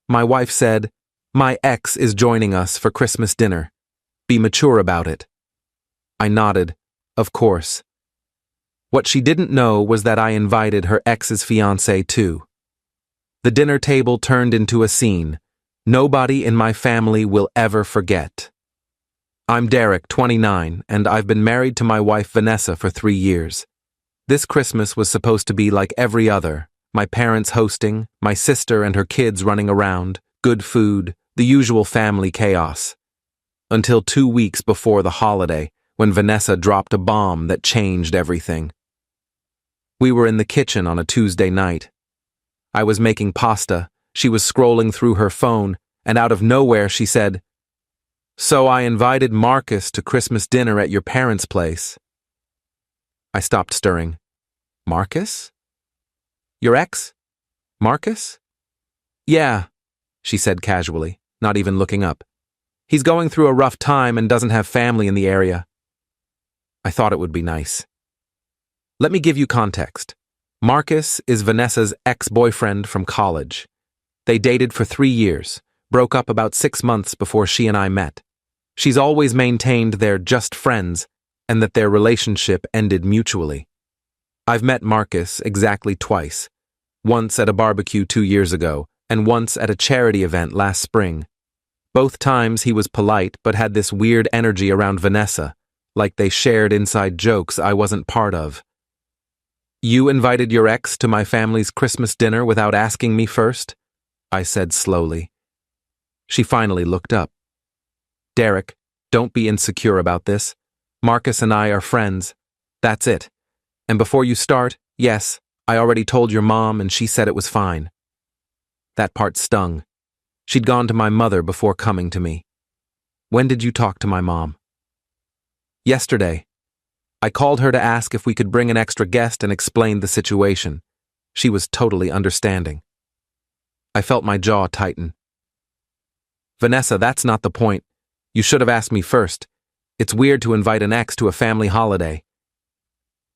My wife said, "My ex is joining us for Christmas dinner. Be mature about it." I nodded, of course. What she didn't know was that I invited her ex's fiancé too. The dinner table turned into a scene nobody in my family will ever forget. I'm Derek, 29, and I've been married to my wife Vanessa for 3 years. This Christmas was supposed to be like every other, my parents hosting, my sister and her kids running around, good food, the usual family chaos. Until 2 weeks before the holiday, when Vanessa dropped a bomb that changed everything. We were in the kitchen on a Tuesday night. I was making pasta, she was scrolling through her phone, and out of nowhere she said, "So I invited Marcus to Christmas dinner at your parents' place." I stopped stirring. Marcus? Your ex? Marcus? Yeah, she said casually, not even looking up. He's going through a rough time and doesn't have family in the area. I thought it would be nice. Let me give you context. Marcus is Vanessa's ex-boyfriend from college. They dated for 3 years, broke up about 6 months before she and I met. She's always maintained they're just friends and that their relationship ended mutually. I've met Marcus exactly twice, once at a barbecue 2 years ago and once at a charity event last spring. Both times he was polite but had this weird energy around Vanessa, like they shared inside jokes I wasn't part of. "You invited your ex to my family's Christmas dinner without asking me first?" I said slowly. She finally looked up. "Derek, don't be insecure about this. Marcus and I are friends. That's it. And before you start, yes, I already told your mom and she said it was fine." That part stung. She'd gone to my mother before coming to me. "When did you talk to my mom?" "Yesterday. I called her to ask if we could bring an extra guest and explained the situation. She was totally understanding." I felt my jaw tighten. "Vanessa, that's not the point. You should have asked me first. It's weird to invite an ex to a family holiday."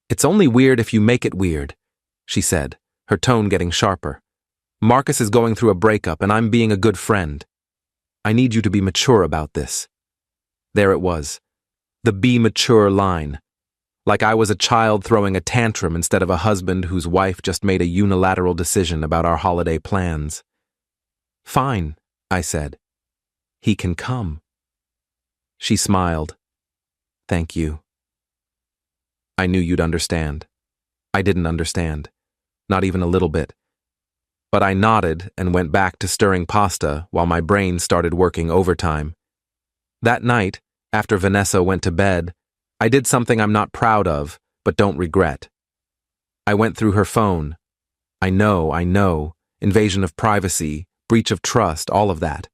"It's only weird if you make it weird," she said, her tone getting sharper. "Marcus is going through a breakup and I'm being a good friend. I need you to be mature about this." There it was. The "be mature" line. Like I was a child throwing a tantrum instead of a husband whose wife just made a unilateral decision about our holiday plans. "Fine," I said. "He can come." She smiled. "Thank you." I knew you'd understand. I didn't understand. Not even a little bit. But I nodded and went back to stirring pasta while my brain started working overtime. That night, after Vanessa went to bed, I did something I'm not proud of, but don't regret. I went through her phone. I know, invasion of privacy, breach of trust, all of that.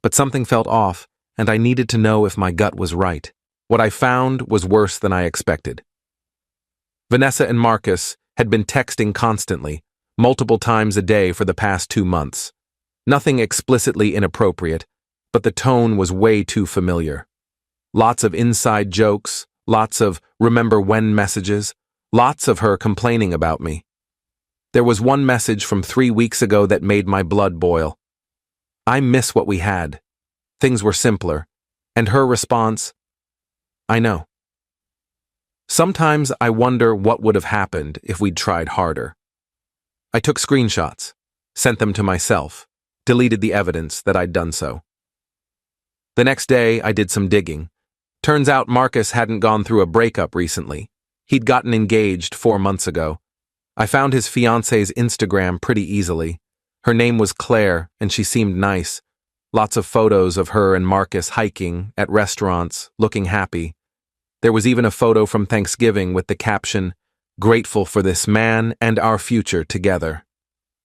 But something felt off, and I needed to know if my gut was right. What I found was worse than I expected. Vanessa and Marcus had been texting constantly, multiple times a day for the past 2 months. Nothing explicitly inappropriate, but the tone was way too familiar. Lots of inside jokes, lots of remember when messages, lots of her complaining about me. There was one message from 3 weeks ago that made my blood boil. "I miss what we had. Things were simpler." And her response, "I know." Sometimes I wonder what would have happened if we'd tried harder. I took screenshots, sent them to myself, deleted the evidence that I'd done so. The next day, I did some digging. Turns out Marcus hadn't gone through a breakup recently. He'd gotten engaged 4 months ago. I found his fiancée's Instagram pretty easily. Her name was Claire, and she seemed nice. Lots of photos of her and Marcus hiking, at restaurants, looking happy. There was even a photo from Thanksgiving with the caption, "Grateful for this man and our future together."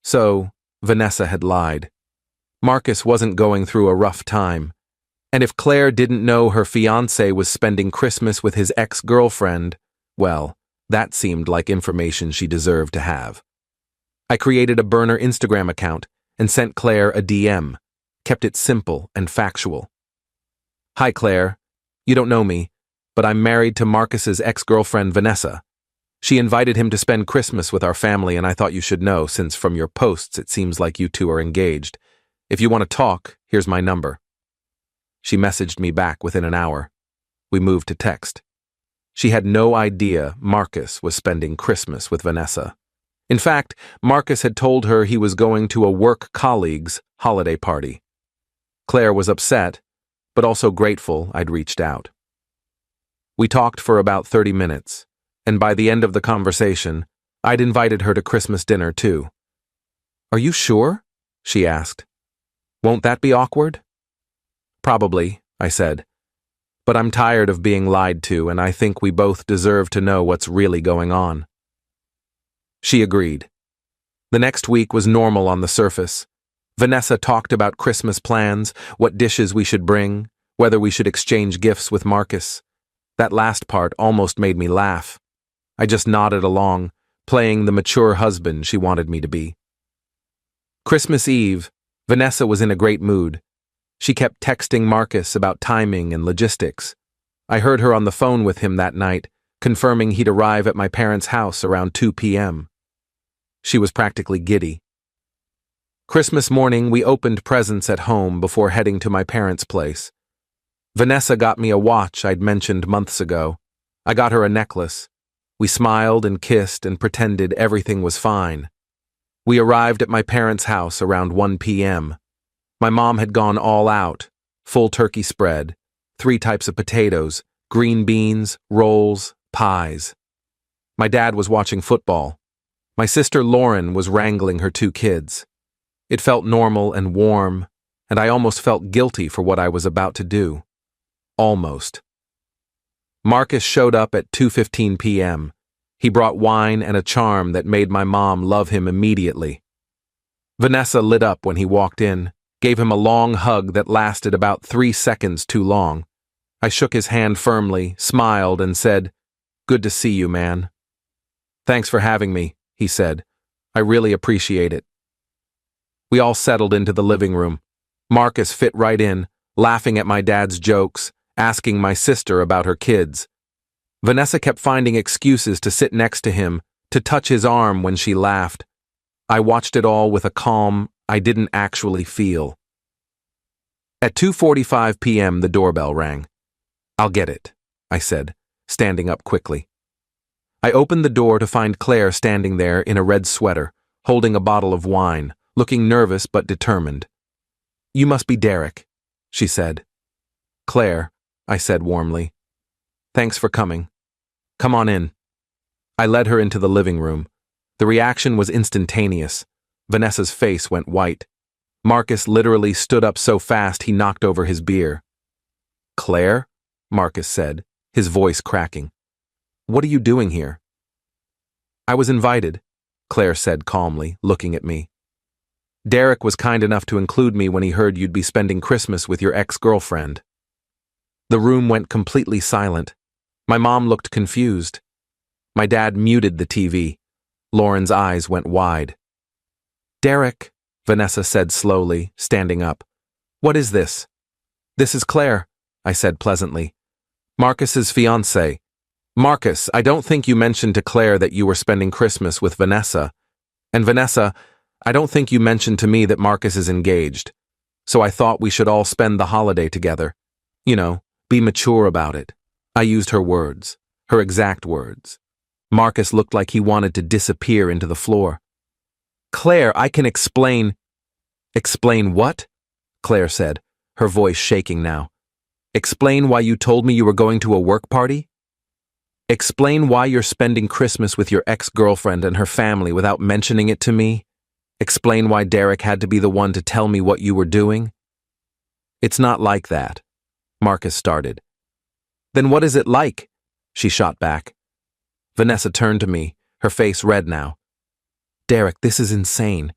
So, Vanessa had lied. Marcus wasn't going through a rough time. And if Claire didn't know her fiancé was spending Christmas with his ex-girlfriend, well, that seemed like information she deserved to have. I created a burner Instagram account and sent Claire a DM, kept it simple and factual. "Hi, Claire. You don't know me, but I'm married to Marcus's ex-girlfriend, Vanessa. She invited him to spend Christmas with our family, and I thought you should know, since from your posts it seems like you two are engaged. If you want to talk, here's my number. She messaged me back within an hour. We moved to text. She had no idea Marcus was spending Christmas with Vanessa. In fact, Marcus had told her he was going to a work colleague's holiday party. Claire was upset, but also grateful I'd reached out. We talked for about 30 minutes, and by the end of the conversation, I'd invited her to Christmas dinner too. "Are you sure?" she asked. "Won't that be awkward?" "Probably," I said. "But I'm tired of being lied to, and I think we both deserve to know what's really going on." She agreed. The next week was normal on the surface. Vanessa talked about Christmas plans, what dishes we should bring, whether we should exchange gifts with Marcus. That last part almost made me laugh. I just nodded along, playing the mature husband she wanted me to be. Christmas Eve, Vanessa was in a great mood. She kept texting Marcus about timing and logistics. I heard her on the phone with him that night, confirming he'd arrive at my parents' house around 2 p.m. She was practically giddy. Christmas morning, we opened presents at home before heading to my parents' place. Vanessa got me a watch I'd mentioned months ago. I got her a necklace. We smiled and kissed and pretended everything was fine. We arrived at my parents' house around 1 p.m. My mom had gone all out, full turkey spread, 3 types of potatoes, green beans, rolls, pies. My dad was watching football. My sister Lauren was wrangling her 2 kids. It felt normal and warm, and I almost felt guilty for what I was about to do. Almost. Marcus showed up at 2:15 p.m. He brought wine and a charm that made my mom love him immediately. Vanessa lit up when he walked in, gave him a long hug that lasted about 3 seconds too long. I shook his hand firmly, smiled, and said, "Good to see you, man." "Thanks for having me," he said. "I really appreciate it." We all settled into the living room. Marcus fit right in, laughing at my dad's jokes, asking my sister about her kids. Vanessa kept finding excuses to sit next to him, to touch his arm when she laughed. I watched it all with a calm I didn't actually feel. At 2:45 p.m. the doorbell rang. "I'll get it," I said, standing up quickly. I opened the door to find Claire standing there in a red sweater, holding a bottle of wine, looking nervous but determined. "You must be Derek," she said. "Claire," I said warmly. "Thanks for coming. Come on in." I led her into the living room. The reaction was instantaneous. Vanessa's face went white. Marcus literally stood up so fast he knocked over his beer. "Claire?" Marcus said, his voice cracking. "What are you doing here?" "I was invited," Claire said calmly, looking at me. "Derek was kind enough to include me when he heard you'd be spending Christmas with your ex-girlfriend." The room went completely silent. My mom looked confused. My dad muted the TV. Lauren's eyes went wide. "Derek," Vanessa said slowly, standing up. "What is this?" "This is Claire," I said pleasantly. "Marcus's fiancée. Marcus, I don't think you mentioned to Claire that you were spending Christmas with Vanessa. And Vanessa, I don't think you mentioned to me that Marcus is engaged. So I thought we should all spend the holiday together. You know, be mature about it." I used her words, her exact words. Marcus looked like he wanted to disappear into the floor. "Claire, I can explain." "Explain what?" Claire said, her voice shaking now. "Explain why you told me you were going to a work party? Explain why you're spending Christmas with your ex-girlfriend and her family without mentioning it to me? Explain why Derek had to be the one to tell me what you were doing?" "It's not like that," Marcus started. "Then what is it like?" she shot back. Vanessa turned to me, her face red now. "Derek, this is insane.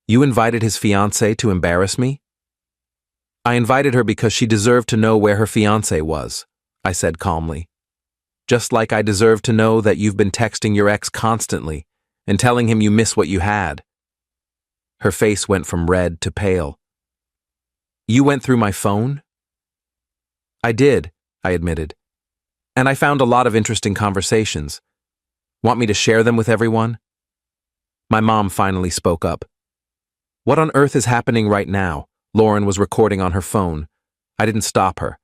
You invited his fiancée to embarrass me?" "I invited her because she deserved to know where her fiancé was," I said calmly. "Just like I deserve to know that you've been texting your ex constantly and telling him you miss what you had." Her face went from red to pale. "You went through my phone?" "I did," I admitted. "And I found a lot of interesting conversations. Want me to share them with everyone?" My mom finally spoke up. "What on earth is happening right now? Lauren was recording on her phone. I didn't stop her.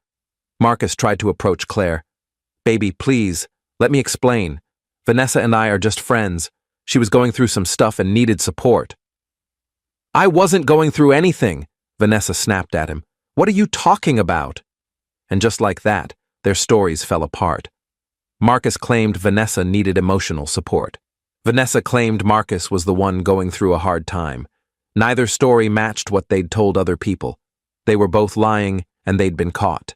Marcus tried to approach Claire. "Baby, please, let me explain. Vanessa and I are just friends. She was going through some stuff and needed support." "I wasn't going through anything," Vanessa snapped at him. "What are you talking about?" And just like that, their stories fell apart. Marcus claimed Vanessa needed emotional support. Vanessa claimed Marcus was the one going through a hard time. Neither story matched what they'd told other people. They were both lying, and they'd been caught.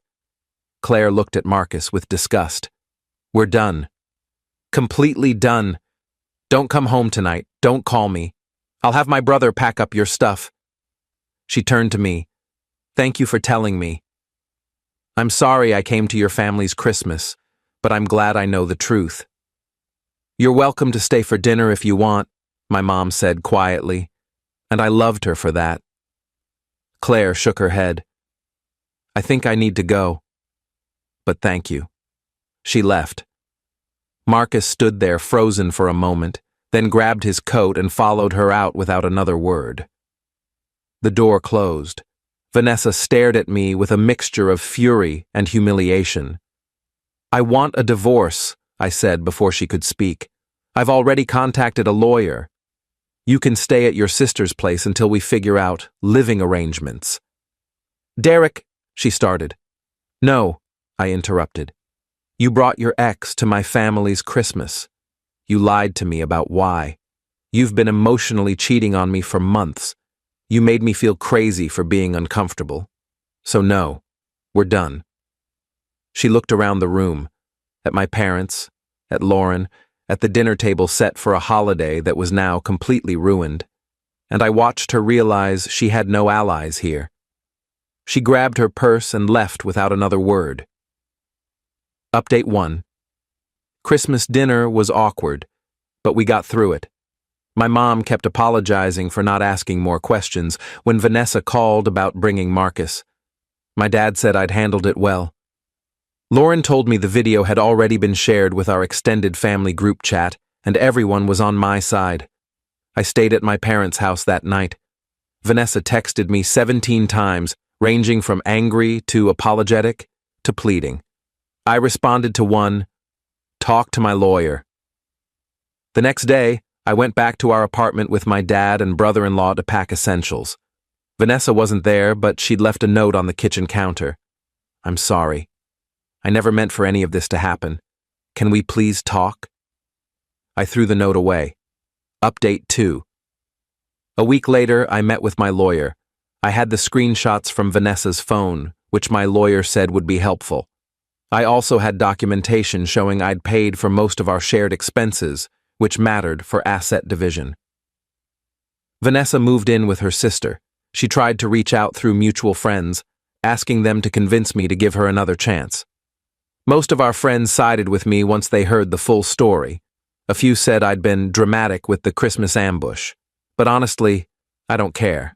Claire looked at Marcus with disgust. "We're done. Completely done. Don't come home tonight. Don't call me. I'll have my brother pack up your stuff." She turned to me. "Thank you for telling me. I'm sorry I came to your family's Christmas, but I'm glad I know the truth." "You're welcome to stay for dinner if you want," my mom said quietly, and I loved her for that. Claire shook her head. "I think I need to go. But thank you." She left. Marcus stood there frozen for a moment, then grabbed his coat and followed her out without another word. The door closed. Vanessa stared at me with a mixture of fury and humiliation. "I want a divorce," I said before she could speak. "I've already contacted a lawyer. You can stay at your sister's place until we figure out living arrangements." "Derek," she started. "No," I interrupted. "You brought your ex to my family's Christmas. You lied to me about why. You've been emotionally cheating on me for months. You made me feel crazy for being uncomfortable. So no, we're done." She looked around the room, at my parents, at Lauren, at the dinner table set for a holiday that was now completely ruined, and I watched her realize she had no allies here. She grabbed her purse and left without another word. Update 1. Christmas dinner was awkward, but we got through it. My mom kept apologizing for not asking more questions when Vanessa called about bringing Marcus. My dad said I'd handled it well. Lauren told me the video had already been shared with our extended family group chat, and everyone was on my side. I stayed at my parents' house that night. Vanessa texted me 17 times, ranging from angry to apologetic to pleading. I responded to one, "Talk to my lawyer." The next day, I went back to our apartment with my dad and brother-in-law to pack essentials. Vanessa wasn't there, but she'd left a note on the kitchen counter. "I'm sorry. I never meant for any of this to happen. Can we please talk?" I threw the note away. Update 2. A week later, I met with my lawyer. I had the screenshots from Vanessa's phone, which my lawyer said would be helpful. I also had documentation showing I'd paid for most of our shared expenses, which mattered for asset division. Vanessa moved in with her sister. She tried to reach out through mutual friends, asking them to convince me to give her another chance. Most of our friends sided with me once they heard the full story. A few said I'd been dramatic with the Christmas ambush, but honestly, I don't care.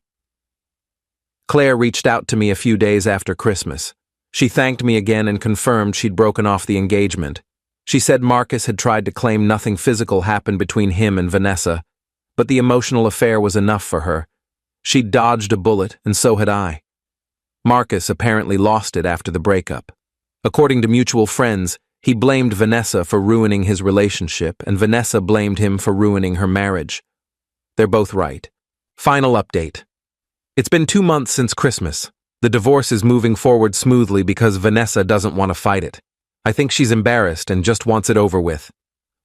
Claire reached out to me a few days after Christmas. She thanked me again and confirmed she'd broken off the engagement. She said Marcus had tried to claim nothing physical happened between him and Vanessa, but the emotional affair was enough for her. She'd dodged a bullet, and so had I. Marcus apparently lost it after the breakup. According to mutual friends, he blamed Vanessa for ruining his relationship, and Vanessa blamed him for ruining her marriage. They're both right. Final update. It's been 2 months since Christmas. The divorce is moving forward smoothly because Vanessa doesn't want to fight it. I think she's embarrassed and just wants it over with.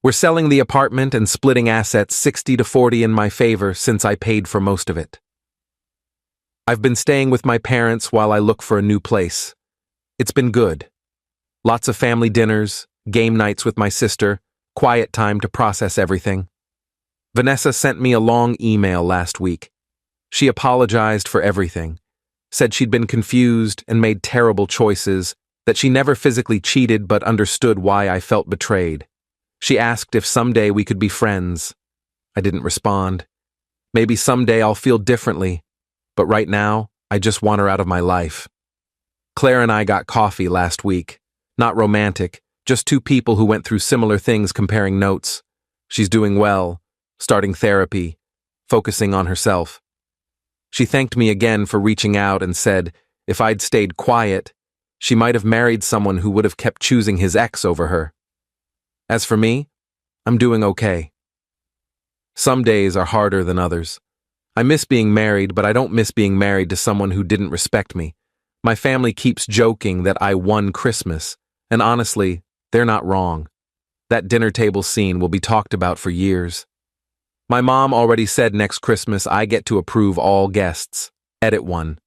We're selling the apartment and splitting assets 60-40 in my favor since I paid for most of it. I've been staying with my parents while I look for a new place. It's been good. Lots of family dinners, game nights with my sister, quiet time to process everything. Vanessa sent me a long email last week. She apologized for everything, said she'd been confused and made terrible choices, that she never physically cheated but understood why I felt betrayed. She asked if someday we could be friends. I didn't respond. Maybe someday I'll feel differently, but right now, I just want her out of my life. Claire and I got coffee last week. Not romantic, just two people who went through similar things comparing notes. She's doing well, starting therapy, focusing on herself. She thanked me again for reaching out and said if I'd stayed quiet, she might have married someone who would have kept choosing his ex over her. As for me, I'm doing okay. Some days are harder than others. I miss being married, but I don't miss being married to someone who didn't respect me. My family keeps joking that I won Christmas, and honestly, they're not wrong. That dinner table scene will be talked about for years. My mom already said next Christmas I get to approve all guests. Edit 1.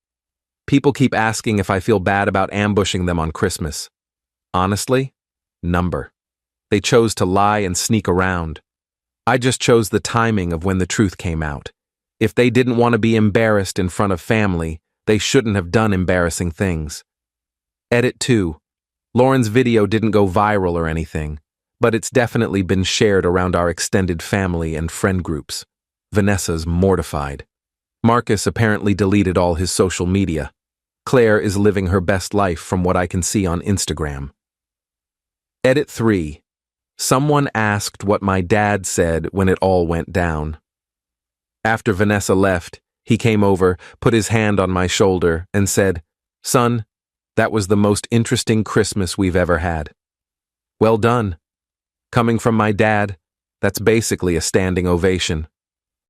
People keep asking if I feel bad about ambushing them on Christmas. Honestly, number. They chose to lie and sneak around. I just chose the timing of when the truth came out. If they didn't want to be embarrassed in front of family, they shouldn't have done embarrassing things. Edit 2. Lauren's video didn't go viral or anything, but it's definitely been shared around our extended family and friend groups. Vanessa's mortified. Marcus apparently deleted all his social media. Claire is living her best life from what I can see on Instagram. Edit 3. Someone asked what my dad said when it all went down. After Vanessa left, he came over, put his hand on my shoulder, and said, "Son, that was the most interesting Christmas we've ever had." Well done. Coming from my dad, that's basically a standing ovation.